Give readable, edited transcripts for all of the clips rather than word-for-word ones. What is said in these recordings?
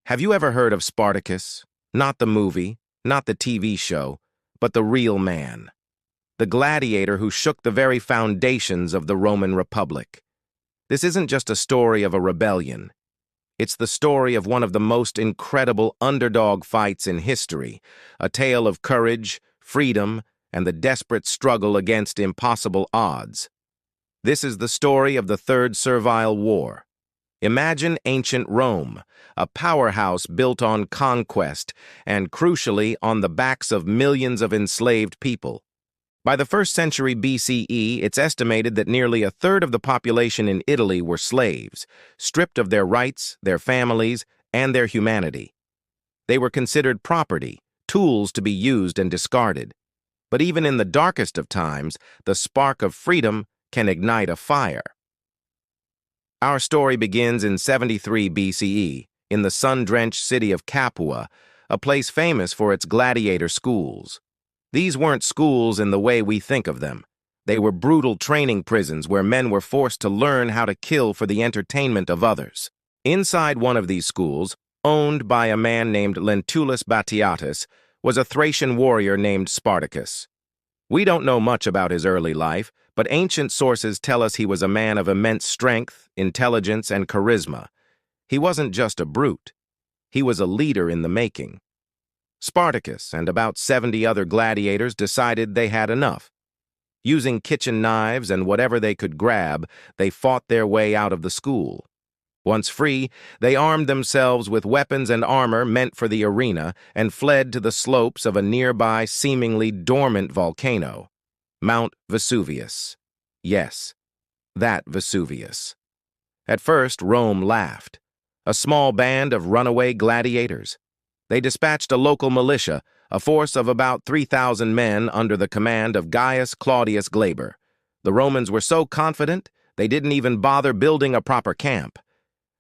Have you ever heard of Spartacus? Not the movie, not the TV show, but the real man. The gladiator who shook the very foundations of the Roman Republic. This isn't just a story of a rebellion. It's the story of one of the most incredible underdog fights in history, a tale of courage, freedom, and the desperate struggle against impossible odds. This is the story of the Third Servile War. Imagine ancient Rome, a powerhouse built on conquest and, crucially, on the backs of millions of enslaved people. By the 1st century BCE, it's estimated that nearly a third of the population in Italy were slaves, stripped of their rights, their families, and their humanity. They were considered property, tools to be used and discarded. But even in the darkest of times, the spark of freedom can ignite a fire. Our story begins in 73 BCE, in the sun-drenched city of Capua, a place famous for its gladiator schools. These weren't schools in the way we think of them. They were brutal training prisons where men were forced to learn how to kill for the entertainment of others. Inside one of these schools, owned by a man named Lentulus Batiatus, was a Thracian warrior named Spartacus. We don't know much about his early life, but ancient sources tell us he was a man of immense strength, intelligence, and charisma. He wasn't just a brute. He was a leader in the making. Spartacus and about 70 other gladiators decided they had enough. Using kitchen knives and whatever they could grab, they fought their way out of the school. Once free, they armed themselves with weapons and armor meant for the arena and fled to the slopes of a nearby, seemingly dormant volcano, Mount Vesuvius. Yes, that Vesuvius. At first, Rome laughed. A small band of runaway gladiators. They dispatched a local militia, a force of about 3,000 men under the command of Gaius Claudius Glaber. The Romans were so confident, they didn't even bother building a proper camp.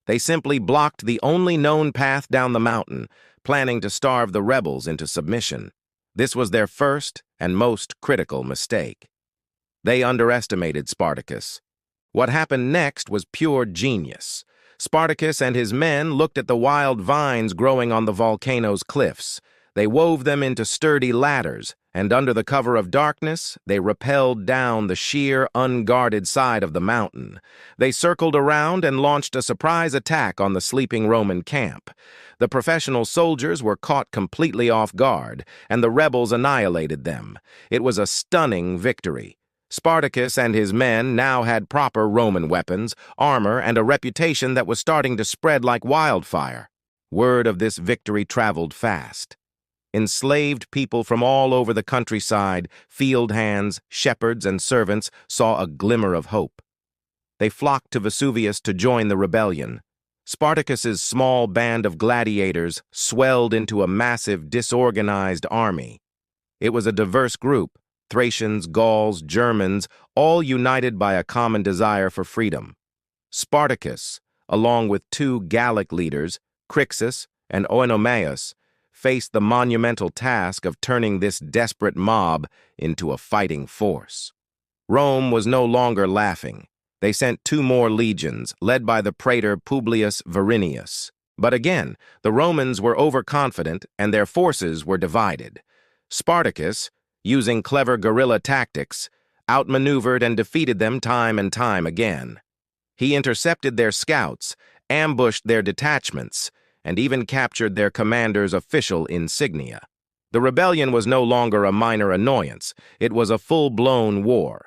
They simply blocked the only known path down the mountain, planning to starve the rebels into submission. This was their first and most critical mistake. They underestimated Spartacus. What happened next was pure genius. Spartacus and his men looked at the wild vines growing on the volcano's cliffs. They wove them into sturdy ladders, and under the cover of darkness, they rappelled down the sheer, unguarded side of the mountain. They circled around and launched a surprise attack on the sleeping Roman camp. The professional soldiers were caught completely off guard, and the rebels annihilated them. It was a stunning victory. Spartacus and his men now had proper Roman weapons, armor, and a reputation that was starting to spread like wildfire. Word of this victory traveled fast. Enslaved people from all over the countryside, field hands, shepherds, and servants saw a glimmer of hope. They flocked to Vesuvius to join the rebellion. Spartacus's small band of gladiators swelled into a massive, disorganized army. It was a diverse group, Thracians, Gauls, Germans, all united by a common desire for freedom. Spartacus, along with two Gallic leaders, Crixus and Oenomaus, faced the monumental task of turning this desperate mob into a fighting force. Rome was no longer laughing. They sent 2 more legions, led by the praetor Publius Varinius. But again, the Romans were overconfident and their forces were divided. Spartacus, using clever guerrilla tactics, outmaneuvered and defeated them time and time again. He intercepted their scouts, ambushed their detachments, and even captured their commander's official insignia. The rebellion was no longer a minor annoyance. It was a full-blown war.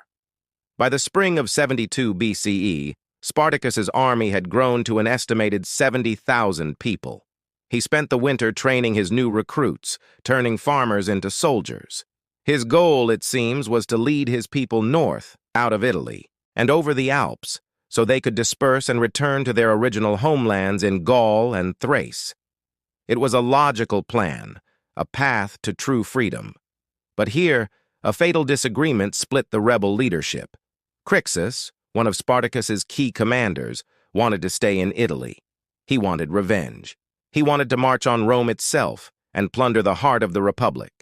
By the spring of 72 BCE, Spartacus's army had grown to an estimated 70,000 people. He spent the winter training his new recruits, turning farmers into soldiers. His goal, it seems, was to lead his people north, out of Italy, and over the Alps, so they could disperse and return to their original homelands in Gaul and Thrace. It was a logical plan, a path to true freedom. But here, a fatal disagreement split the rebel leadership. Crixus, one of Spartacus's key commanders, wanted to stay in Italy. He wanted revenge. He wanted to march on Rome itself and plunder the heart of the Republic.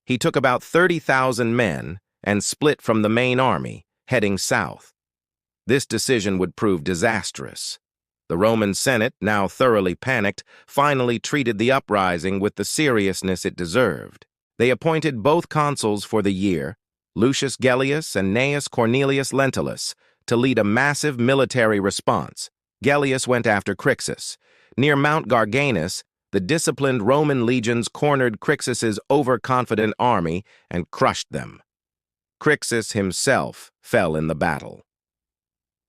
He took about 30,000 men and split from the main army, heading south. This decision would prove disastrous. The Roman Senate, now thoroughly panicked, finally treated the uprising with the seriousness it deserved. They appointed both consuls for the year, Lucius Gellius and Gnaeus Cornelius Lentulus, to lead a massive military response. Gellius went after Crixus. Near Mount Garganus, the disciplined Roman legions cornered Crixus's overconfident army and crushed them. Crixus himself fell in the battle.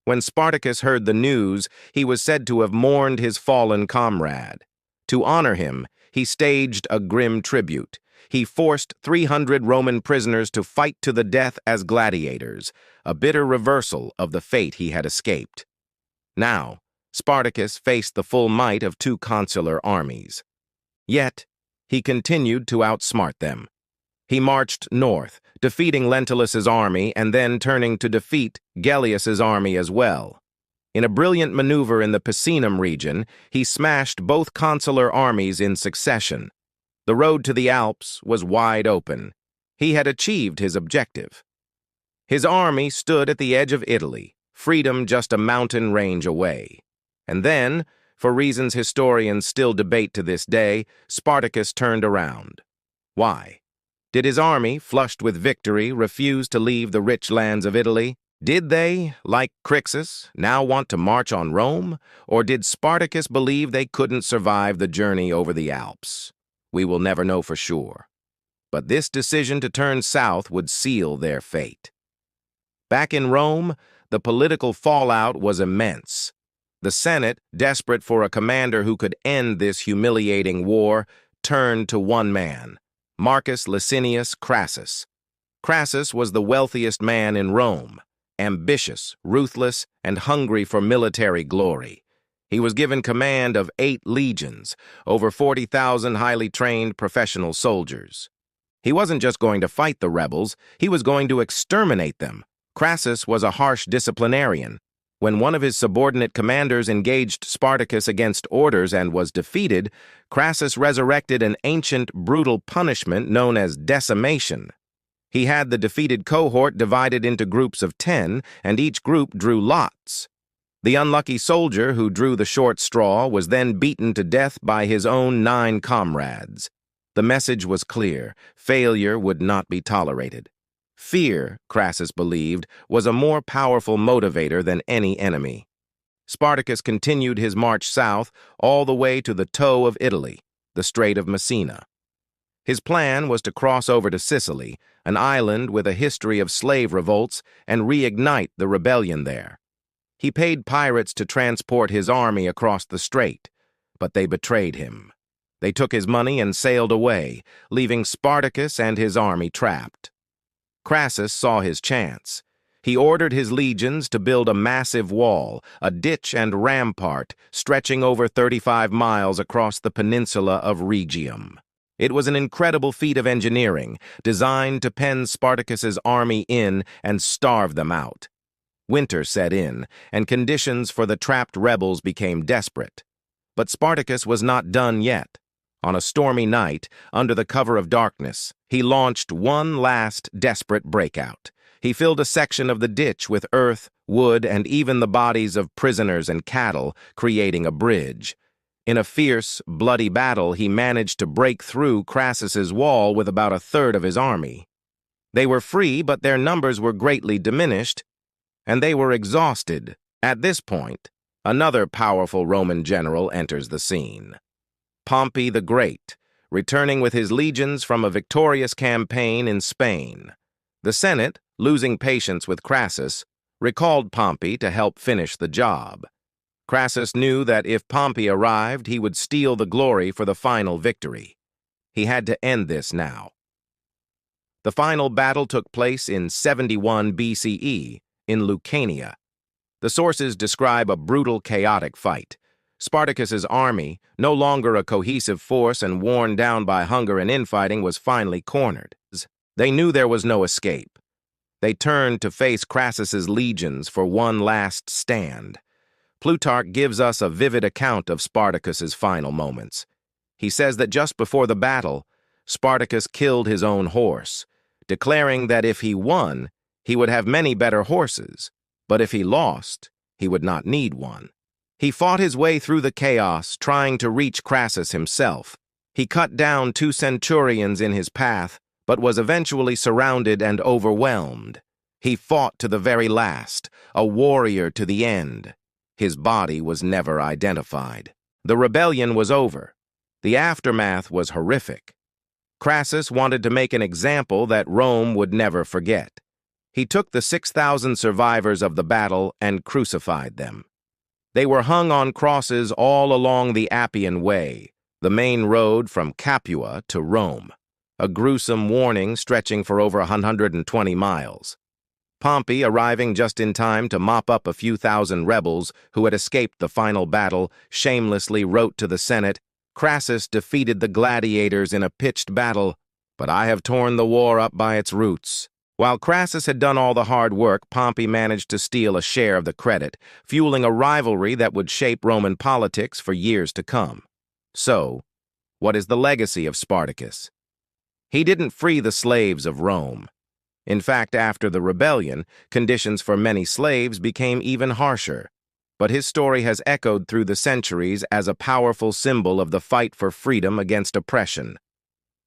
When Spartacus heard the news, he was said to have mourned his fallen comrade. To honor him, he staged a grim tribute. He forced 300 Roman prisoners to fight to the death as gladiators, a bitter reversal of the fate he had escaped. Now, Spartacus faced the full might of two consular armies. Yet, he continued to outsmart them. He marched north, defeating Lentulus's army and then turning to defeat Gellius's army as well. In a brilliant maneuver in the Picenum region, he smashed both consular armies in succession. The road to the Alps was wide open. He had achieved his objective. His army stood at the edge of Italy, freedom just a mountain range away. And then, for reasons historians still debate to this day, Spartacus turned around. Why? Did his army, flushed with victory, refuse to leave the rich lands of Italy? Did they, like Crixus, now want to march on Rome? Or did Spartacus believe they couldn't survive the journey over the Alps? We will never know for sure. But this decision to turn south would seal their fate. Back in Rome, the political fallout was immense. The Senate, desperate for a commander who could end this humiliating war, turned to one man, Marcus Licinius Crassus. Crassus was the wealthiest man in Rome, ambitious, ruthless, and hungry for military glory. He was given command of 8 legions, over 40,000 highly trained professional soldiers. He wasn't just going to fight the rebels, he was going to exterminate them. Crassus was a harsh disciplinarian. When one of his subordinate commanders engaged Spartacus against orders and was defeated, Crassus resurrected an ancient, brutal punishment known as decimation. He had the defeated cohort divided into groups of 10, and each group drew lots. The unlucky soldier who drew the short straw was then beaten to death by his own 9 comrades. The message was clear: failure would not be tolerated. Fear, Crassus believed, was a more powerful motivator than any enemy. Spartacus continued his march south all the way to the toe of Italy, the Strait of Messina. His plan was to cross over to Sicily, an island with a history of slave revolts, and reignite the rebellion there. He paid pirates to transport his army across the strait, but they betrayed him. They took his money and sailed away, leaving Spartacus and his army trapped. Crassus saw his chance. He ordered his legions to build a massive wall, a ditch and rampart, stretching over 35 miles across the peninsula of Rhegium. It was an incredible feat of engineering, designed to pen Spartacus's army in and starve them out. Winter set in, and conditions for the trapped rebels became desperate. But Spartacus was not done yet. On a stormy night, under the cover of darkness, he launched one last desperate breakout. He filled a section of the ditch with earth, wood, and even the bodies of prisoners and cattle, creating a bridge. In a fierce, bloody battle, he managed to break through Crassus's wall with about a third of his army. They were free, but their numbers were greatly diminished, and they were exhausted. At this point, another powerful Roman general enters the scene. Pompey the Great, returning with his legions from a victorious campaign in Spain. The Senate, losing patience with Crassus, recalled Pompey to help finish the job. Crassus knew that if Pompey arrived, he would steal the glory for the final victory. He had to end this now. The final battle took place in 71 BCE in Lucania. The sources describe a brutal, chaotic fight. Spartacus's army, no longer a cohesive force and worn down by hunger and infighting, was finally cornered. They knew there was no escape. They turned to face Crassus's legions for one last stand. Plutarch gives us a vivid account of Spartacus's final moments. He says that just before the battle, Spartacus killed his own horse, declaring that if he won, he would have many better horses, but if he lost, he would not need one. He fought his way through the chaos, trying to reach Crassus himself. He cut down 2 centurions in his path, but was eventually surrounded and overwhelmed. He fought to the very last, a warrior to the end. His body was never identified. The rebellion was over. The aftermath was horrific. Crassus wanted to make an example that Rome would never forget. He took the 6,000 survivors of the battle and crucified them. They were hung on crosses all along the Appian Way, the main road from Capua to Rome, a gruesome warning stretching for over 120 miles. Pompey, arriving just in time to mop up a few thousand rebels who had escaped the final battle, shamelessly wrote to the Senate, "Crassus defeated the gladiators in a pitched battle, but I have torn the war up by its roots." While Crassus had done all the hard work, Pompey managed to steal a share of the credit, fueling a rivalry that would shape Roman politics for years to come. So, what is the legacy of Spartacus? He didn't free the slaves of Rome. In fact, after the rebellion, conditions for many slaves became even harsher. But his story has echoed through the centuries as a powerful symbol of the fight for freedom against oppression.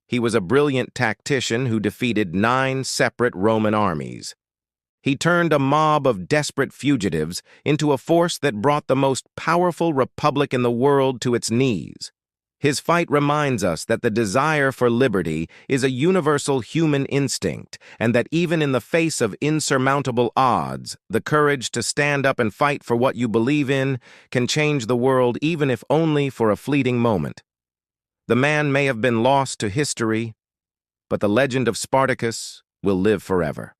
He was a brilliant tactician who defeated 9 separate Roman armies. He turned a mob of desperate fugitives into a force that brought the most powerful republic in the world to its knees. His fight reminds us that the desire for liberty is a universal human instinct, and that even in the face of insurmountable odds, the courage to stand up and fight for what you believe in can change the world, even if only for a fleeting moment. The man may have been lost to history, but the legend of Spartacus will live forever.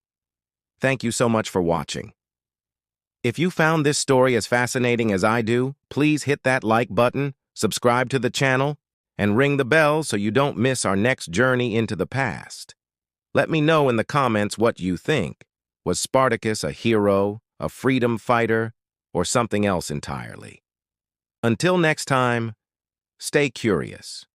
Thank you so much for watching. If you found this story as fascinating as I do, please hit that like button, subscribe to the channel, and ring the bell so you don't miss our next journey into the past. Let me know in the comments what you think. Was Spartacus a hero, a freedom fighter, or something else entirely? Until next time, stay curious.